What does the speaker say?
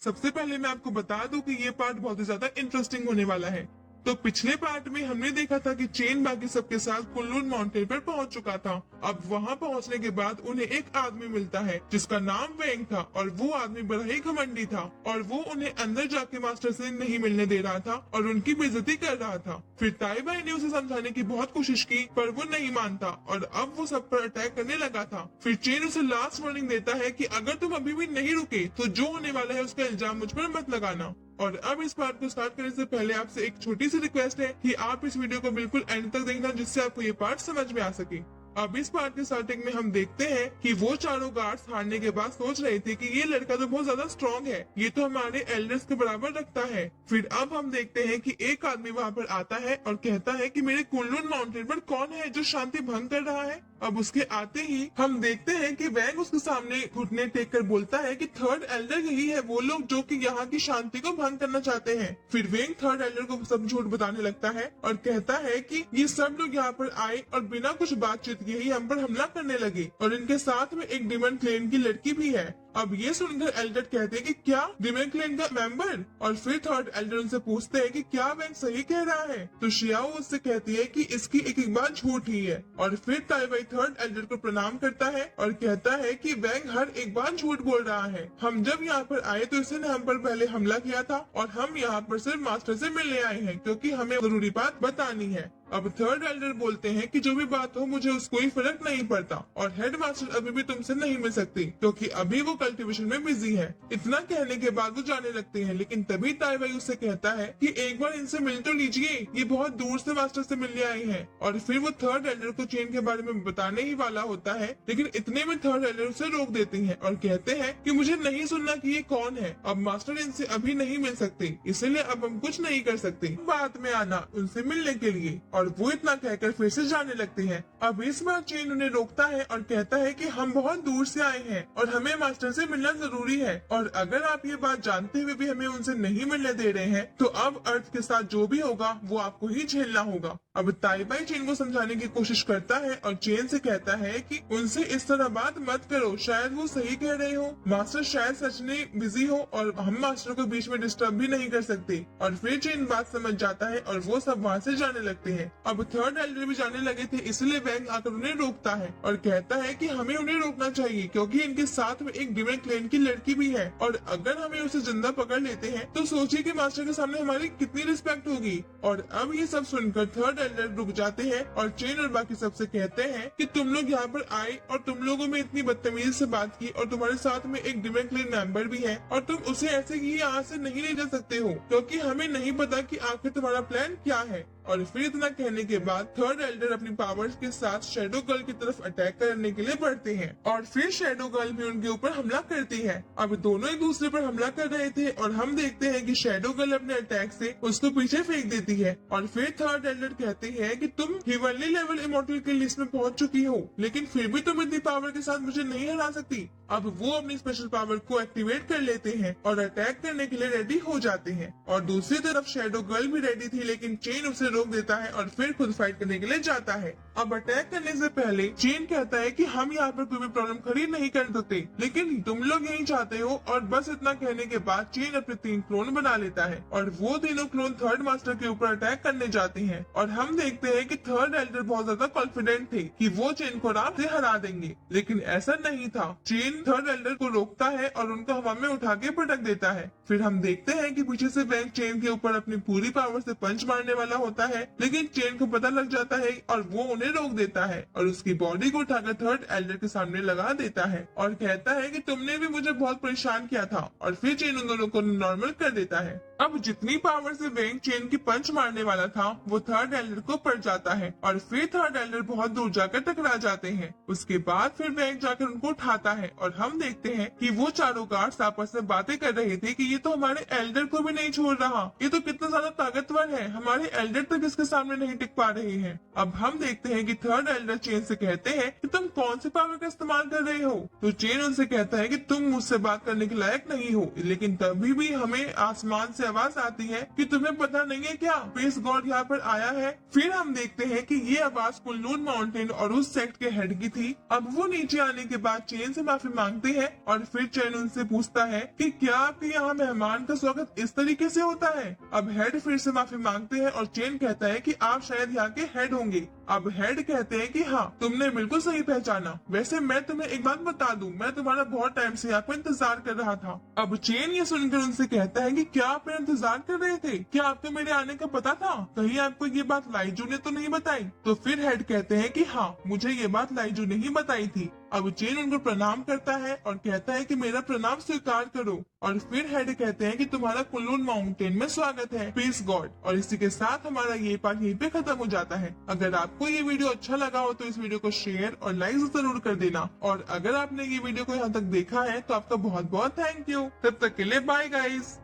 सबसे पहले मैं आपको बता दूं कि ये पार्ट बहुत ही ज्यादा इंटरेस्टिंग होने वाला है। तो पिछले पार्ट में हमने देखा था कि चेन बाकी सबके साथ कुनलुन माउंटेन पर पहुंच चुका था। अब वहां पहुंचने के बाद उन्हें एक आदमी मिलता है जिसका नाम वेंग था, और वो आदमी बड़ा ही घमंडी था और वो उन्हें अंदर जाके मास्टर से नहीं मिलने दे रहा था और उनकी बेइज्जती कर रहा था। फिर ताई बाई ने उसे समझाने की बहुत कोशिश की पर वो नहीं मानता और अब वो सब पर अटैक करने लगा था। फिर चेन उसे लास्ट वार्निंग देता है कि अगर तुम अभी भी नहीं रुके तो जो होने वाला है उसका इल्जाम मुझ पर मत लगाना। और अब इस पार्ट को स्टार्ट करने से पहले आपसे एक छोटी सी रिक्वेस्ट है कि आप इस वीडियो को बिल्कुल एंड तक देखना, जिससे आपको ये पार्ट समझ में आ सके। अब इस पार्ट के स्टार्टिंग में हम देखते हैं कि वो चारों गार्ड्स हारने के बाद सोच रहे थे कि ये लड़का तो बहुत ज्यादा स्ट्रॉन्ग है, ये तो हमारे एल्डर्स के बराबर रखता है। फिर अब हम देखते हैं कि एक आदमी वहाँ पर आता है और कहता है कि मेरे कुनलुन माउंटेन पर कौन है जो शांति भंग कर रहा है। अब उसके आते ही हम देखते हैं कि वैंग उसके सामने घुटने टेक कर बोलता है कि थर्ड एल्डर यही है वो लोग जो कि यहाँ की शांति को भंग करना चाहते हैं। फिर वेंग थर्ड एल्डर को सब झूठ बताने लगता है और कहता है कि ये सब लोग यहाँ पर आए और बिना कुछ बातचीत के ही हम पर हमला करने लगे और इनके साथ में एक डिमन क्लेन की लड़की भी है। अब ये सुनकर एल्डर कहते हैं कि क्या डिमन क्लेन का मेंबर, और फिर थर्ड एल्डर उनसे पूछते हैं कि क्या वैंग सही कह रहा है। तो शियाओ उससे कहती है कि इसकी एक बात झूठ ही है। और फिर ताई बाई थर्ड एल्डर को प्रणाम करता है और कहता है कि वैंग हर एक बार झूठ बोल रहा है। हम जब यहाँ पर आए तो इसने हम पर पहले हमला किया था और हम यहाँ पर सिर्फ मास्टर से मिलने आए हैं क्योंकि हमें जरूरी बात बतानी है। अब थर्ड एल्डर बोलते हैं कि जो भी बात हो मुझे उसको कोई फर्क नहीं पड़ता और हेड मास्टर अभी भी तुमसे नहीं मिल सकती क्योंकि अभी वो कल्टीवेशन में बिजी है। इतना कहने के बाद वो जाने लगते हैं, लेकिन तभी ताई बाई उससे कहता है कि एक बार इनसे मिल तो लीजिए, ये बहुत दूर से मास्टर से मिलने आए हैं। और फिर वो थर्ड एल्डर को चेन के बारे में बताने ही वाला होता है, लेकिन इतने में थर्ड एल्डर उसे रोक देती है और कहते हैं कि मुझे नहीं सुनना कि ये कौन है, अब मास्टर इनसे अभी नहीं मिल सकते, इसलिए अब हम कुछ नहीं कर सकते, बाद में आना उनसे मिलने के लिए। और वो इतना कहकर फिर से जाने लगती है। अब इस बार चेन उन्हें रोकता है और कहता है कि हम बहुत दूर से आए हैं और हमें मास्टर से मिलना जरूरी है, और अगर आप ये बात जानते हुए भी हमें उनसे नहीं मिलने दे रहे हैं तो अब अर्थ के साथ जो भी होगा वो आपको ही झेलना होगा। अब ताई बाई चेन को समझाने की कोशिश करता है और चेन से कहता है कि उनसे इस तरह बात मत करो, शायद वो सही कह रहे हो, मास्टर शायद सच में बिजी हो और हम मास्टर को बीच में डिस्टर्ब भी नहीं कर सकते। और फिर चेन बात समझ जाता है और वो सब वहाँ से जाने लगते हैं। अब थर्ड एल्डर भी जाने लगे थे, इसलिए वैंग आकर उन्हें रोकता है और कहता है कि हमें उन्हें रोकना चाहिए क्योंकि इनके साथ में एक डिमन क्लेन की लड़की भी है और अगर हमें उसे जिंदा पकड़ लेते हैं तो सोचिए कि मास्टर के सामने हमारी कितनी रिस्पेक्ट होगी। और अब ये सब सुनकर थर्ड एल्डर रुक जाते हैं और चेन और बाकी सबसे कहते हैं कि तुम लोग यहाँ पर आए और तुम लोगों में इतनी बदतमीजी से बात की और तुम्हारे साथ में एक डिमन क्लेन मेंबर भी है और तुम उसे ऐसे ही यहाँ से नहीं ले जा सकते हो क्योंकि हमें नहीं पता कि आखिर तुम्हारा प्लान क्या है। और फिर इतना कहने के बाद थर्ड एल्डर अपनी पावर्स के साथ शैडो गर्ल की तरफ अटैक करने के लिए बढ़ते हैं और फिर शैडो गर्ल भी उनके ऊपर हमला करती है। अब दोनों एक दूसरे पर हमला कर रहे थे और हम देखते हैं कि शैडो गर्ल अपने अटैक से उसको पीछे फेंक देती है। और फिर थर्ड एल्डर कहती है कि तुम हिवनली लेवल इमॉर्टल की लिस्ट में पहुंच चुकी हो, लेकिन फिर भी तुम इतनी पावर के साथ मुझे नहीं हरा सकती। अब वो अपनी स्पेशल पावर को एक्टिवेट कर लेते हैं और अटैक करने के लिए रेडी हो जाते हैं। और दूसरी तरफ शैडो गर्ल भी रेडी थी, लेकिन चेन उसे रोक देता है और फिर खुद फाइट करने के लिए जाता है। अब अटैक करने से पहले चेन कहता है कि हम यहाँ पर कोई भी प्रॉब्लम खड़ी नहीं कर सकते, लेकिन तुम लोग यही चाहते हो। और बस इतना कहने के बाद चेन अपने 3 क्लोन बना लेता है और वो तीनों क्लोन थर्ड मास्टर के ऊपर अटैक करने जाते हैं। और हम देखते हैं कि थर्ड एल्डर बहुत ज्यादा कॉन्फिडेंट थे कि वो चेन को आराम से हरा देंगे, लेकिन ऐसा नहीं था। चेन थर्ड एल्डर को रोकता है और उनको हवा में उठा के पटक देता है। फिर हम देखते हैं कि पीछे से वैंग चेन के ऊपर अपनी पूरी पावर से पंच मारने वाला होता है, लेकिन चेन को पता लग जाता है और वो उन्हें रोक देता है और उसकी बॉडी को उठाकर थर्ड एल्डर के सामने लगा देता है और कहता है कि तुमने भी मुझे बहुत परेशान किया था। और फिर चेन उन दोनों को नॉर्मल कर देता है। अब जितनी पावर से वैंग चेन की पंच मारने वाला था वो थर्ड एल्डर को पड़ जाता है और फिर थर्ड एल्डर बहुत दूर जाकर टकरा जाते हैं। उसके बाद फिर वैंग जाकर उनको उठाता है और हम देखते हैं कि वो चारों गार्ड्स आपस में बातें कर रहे थे कि ये तो हमारे एल्डर को भी नहीं छोड़ रहा, ये तो कितना ज्यादा ताकतवर है, हमारे एल्डर तक इसके सामने नहीं टिक पा रहे हैं। अब हम देखते हैं कि थर्ड एल्डर चेन से कहते हैं कि तुम कौन सी पावर का इस्तेमाल कर रहे हो। तो चेन उनसे कहता है कि तुम मुझसे बात करने के लायक नहीं हो, लेकिन तभी भी हमें आसमान से आवाज आती है कि तुम्हें पता नहीं है क्या, स्पेस गॉड यहाँ पर आया है। फिर हम देखते हैं कि ये आवाज कुल्लून माउंटेन और उस सेक्ट के हेड की थी। अब वो नीचे आने के बाद चेन से माफी मांगते हैं और फिर चेन उनसे पूछता है कि क्या आपके यहाँ मेहमान का स्वागत इस तरीके से होता है। अब हेड फिर से माफी मांगते हैं और चेन कहता है कि आप शायद यहाँ के हेड होंगे। अब हेड कहते हैं कि हाँ, तुमने बिल्कुल सही पहचाना। वैसे मैं तुम्हें एक बात बता दूं, मैं तुम्हारा बहुत टाइम से यहाँ पर इंतजार कर रहा था। अब चेन ये सुनकर उनसे कहता है कि क्या आप मेरा इंतजार कर रहे थे? क्या आपको मेरे आने का पता था? कहीं आपको ये बात लाइजू ने तो नहीं बताई? तो फिर हेड कहते हैं कि हाँ, मुझे ये बात लाइजू ने ही बताई थी। अब चेन उनको प्रणाम करता है और कहता है कि मेरा प्रणाम स्वीकार करो। और फिर हेड कहते हैं कि तुम्हारा कुल्लून माउंटेन में स्वागत है, पीस गॉड। और इसी के साथ हमारा ये पार्ट यहीं पे खत्म हो जाता है। अगर आपको ये वीडियो अच्छा लगा हो तो इस वीडियो को शेयर और लाइक जरूर कर देना। और अगर आपने ये वीडियो को यहाँ तक देखा है तो आपका बहुत बहुत थैंक यू। तब तक के लिए बाय गाइस।